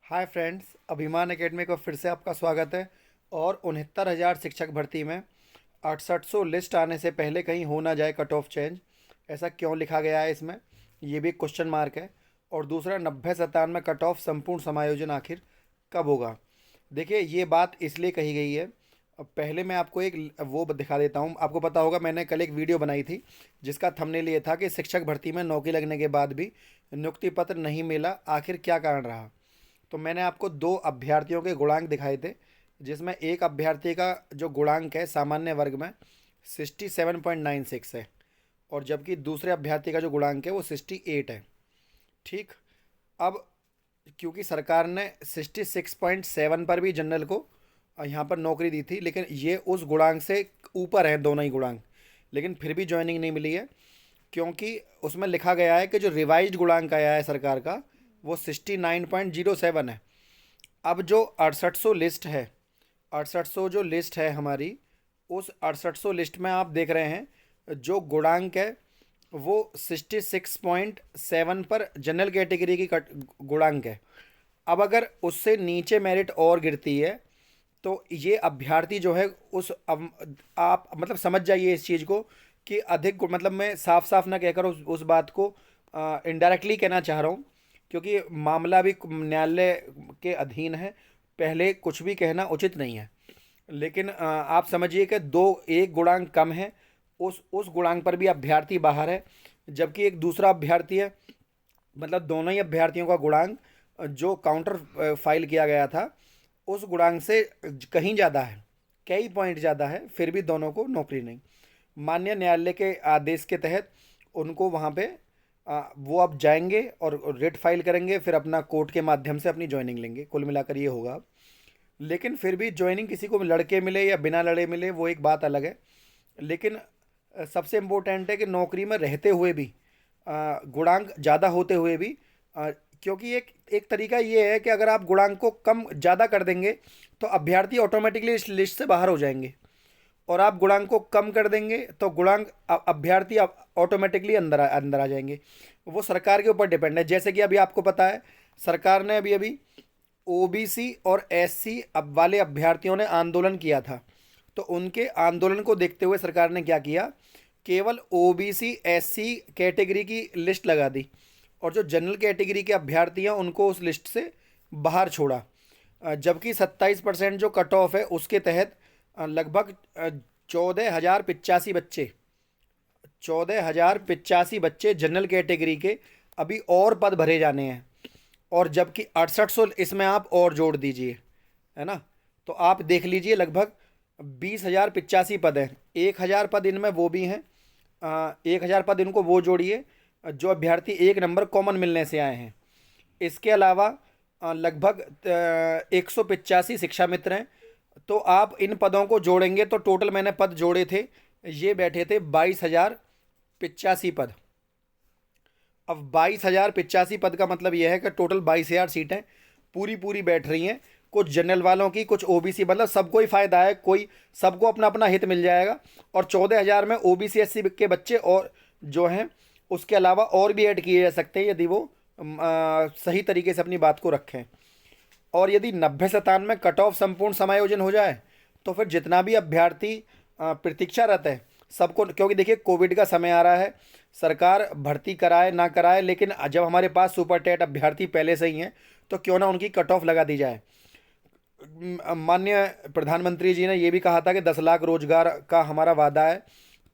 Hi friends, अभिमान academy को फिर से आपका स्वागत है। और 69,000 शिक्षक भर्ती में 6800 लिस्ट आने से पहले कहीं हो ना जाए कट ऑफ चेंज। ऐसा क्यों लिखा गया है इसमें, ये भी एक क्वेश्चन मार्क है। और दूसरा, 90-97 कट ऑफ संपूर्ण समायोजन आखिर कब होगा। देखिए, ये बात इसलिए कही गई है। अब पहले मैं आपको एक वो दिखा देता हूँ। आपको पता होगा, मैंने कल एक वीडियो बनाई थी जिसका थंबनेल ये था कि शिक्षक भर्ती में नौकरी लगने के बाद भी नियुक्ति पत्र नहीं मिला, आखिर क्या कारण रहा। तो मैंने आपको दो अभ्यर्थियों के गुणांक दिखाए थे, जिसमें एक अभ्यर्थी का जो गुणांक है सामान्य वर्ग में 67.96 है, और जबकि दूसरे अभ्यर्थी का जो गुणांक है वो 68 है। ठीक। अब क्योंकि सरकार ने 66.7 पर भी जनरल को यहाँ पर नौकरी दी थी, लेकिन ये उस गुणांक से ऊपर हैं दोनों ही गुणांक, लेकिन फिर भी ज्वाइनिंग नहीं मिली है। क्योंकि उसमें लिखा गया है कि जो रिवाइज्ड गुणांक आया है सरकार का वो 69.07 है। अब जो 6800 लिस्ट है, 6800 जो लिस्ट है हमारी, उस 6800 लिस्ट में आप देख रहे हैं जो गुणांक है वो 66.7 पर जनरल कैटेगरी की गुणांक है। अब अगर उससे नीचे मेरिट और गिरती है तो ये अभ्यर्थी जो है उस आप मतलब समझ जाइए इस चीज़ को कि अधिक मतलब मैं साफ साफ ना कहकर उस बात को इनडायरेक्टली कहना चाह रहा हूँ, क्योंकि मामला भी न्यायालय के अधीन है। पहले कुछ भी कहना उचित नहीं है, लेकिन आप समझिए कि दो एक गुणांक कम है, उस गुणांक पर भी अभ्यर्थी बाहर है, जबकि एक दूसरा अभ्यर्थी है। मतलब दोनों ही अभ्यर्थियों का गुणांक जो काउंटर फाइल किया गया था उस गुणांक से कहीं ज़्यादा है, कई पॉइंट ज़्यादा है, फिर भी दोनों को नौकरी नहीं। माननीय न्यायालय के आदेश के तहत उनको वहाँ पे वो अब जाएंगे और रेट फाइल करेंगे, फिर अपना कोर्ट के माध्यम से अपनी ज्वाइनिंग लेंगे। कुल मिलाकर ये होगा। लेकिन फिर भी ज्वाइनिंग किसी को लड़के मिले या बिना लड़े मिले वो एक बात अलग है। लेकिन सबसे इम्पोर्टेंट है कि नौकरी में रहते हुए भी गुणांक ज़्यादा होते हुए भी क्योंकि एक एक तरीका ये है कि अगर आप गुणांक को कम ज़्यादा कर देंगे तो अभ्यर्थी ऑटोमेटिकली इस लिस्ट से बाहर हो जाएंगे, और आप गुणांक को कम कर देंगे तो गुणांक अभ्यर्थी ऑटोमेटिकली अंदर आ जाएंगे। वो सरकार के ऊपर डिपेंड है। जैसे कि अभी आपको पता है, सरकार ने अभी अभी ओबीसी और एससी अब वाले अभ्यर्थियों ने आंदोलन किया था, तो उनके आंदोलन को देखते हुए सरकार ने क्या किया, केवल ओबीसी एससी कैटेगरी की लिस्ट लगा दी, और जो जनरल कैटेगरी के अभ्यर्थी हैं उनको उस लिस्ट से बाहर छोड़ा। जबकि 27% जो कट ऑफ है उसके तहत लगभग 14,085 बच्चे जनरल कैटेगरी के अभी और पद भरे जाने हैं। और जबकि 6800 इसमें आप और जोड़ दीजिए, है ना, तो आप देख लीजिए लगभग 20,085 पद हैं। 1,000 पद इनमें वो भी हैं, 1,000 पद इनको वो जोड़िए जो अभ्यर्थी एक नंबर कॉमन मिलने से आए हैं। इसके अलावा लगभग 185 शिक्षा मित्र हैं। तो आप इन पदों को जोड़ेंगे तो टोटल मैंने पद जोड़े थे, ये बैठे थे 22,085 पद। अब 22,085 पद का मतलब यह है कि टोटल 22,000 सीटें पूरी पूरी बैठ रही हैं। कुछ जनरल वालों की, कुछ ओबीसी, मतलब सबको ही फायदा है, कोई सबको अपना अपना हित मिल जाएगा। और 14,000 में ओबीसी एससी के बच्चे और जो हैं उसके अलावा और भी ऐड किए जा सकते हैं यदि वो सही तरीके से अपनी बात को रखें। और यदि 90-97 कट ऑफ संपूर्ण समायोजन हो जाए तो फिर जितना भी अभ्यर्थी प्रतीक्षारत है सबको, क्योंकि देखिए कोविड का समय आ रहा है, सरकार भर्ती कराए ना कराए, लेकिन जब हमारे पास सुपर टेट अभ्यर्थी पहले से ही हैं तो क्यों ना उनकी कट ऑफ लगा दी जाए। माननीय प्रधानमंत्री जी ने ये भी कहा था कि 10 लाख रोजगार का हमारा वादा है,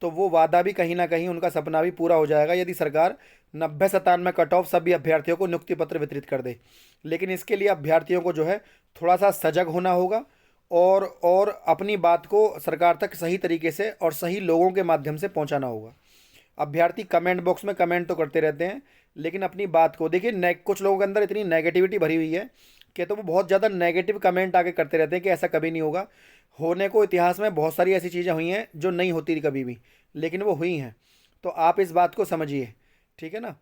तो वो वादा भी कहीं ना कहीं, उनका सपना भी पूरा हो जाएगा यदि सरकार 90-97 कट ऑफ सभी अभ्यर्थियों को नियुक्ति पत्र वितरित कर दे। लेकिन इसके लिए अभ्यर्थियों को जो है थोड़ा सा सजग होना होगा, और अपनी बात को सरकार तक सही तरीके से और सही लोगों के माध्यम से पहुंचाना होगा। अभ्यर्थी कमेंट बॉक्स में कमेंट तो करते रहते हैं, लेकिन अपनी बात को देखिए, कुछ लोगों के अंदर इतनी नेगेटिविटी भरी हुई है कि तो वो बहुत ज़्यादा नेगेटिव कमेंट आके करते रहते हैं कि ऐसा कभी नहीं होगा। होने को इतिहास में बहुत सारी ऐसी चीज़ें हुई हैं जो नहीं होती थी कभी भी, लेकिन वो हुई हैं। तो आप इस बात को समझिए, ठीक है ना।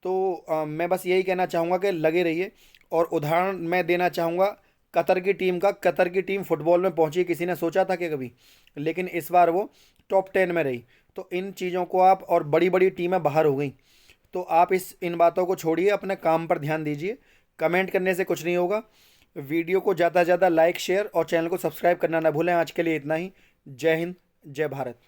तो मैं बस यही कहना चाहूँगा कि लगे रहिए। और उदाहरण मैं देना चाहूँगा कतर की टीम का। कतर की टीम फुटबॉल में पहुंची, किसी ने सोचा था कि कभी, लेकिन इस बार वो टॉप 10 में रही। तो इन चीज़ों को आप, और बड़ी बड़ी टीमें बाहर हो गई, तो आप इन बातों को छोड़िए, अपने काम पर ध्यान दीजिए। कमेंट करने से कुछ नहीं होगा। वीडियो को ज़्यादा से ज़्यादा लाइक शेयर और चैनल को सब्सक्राइब करना ना भूलें। आज के लिए इतना ही। जय हिंद, जय भारत।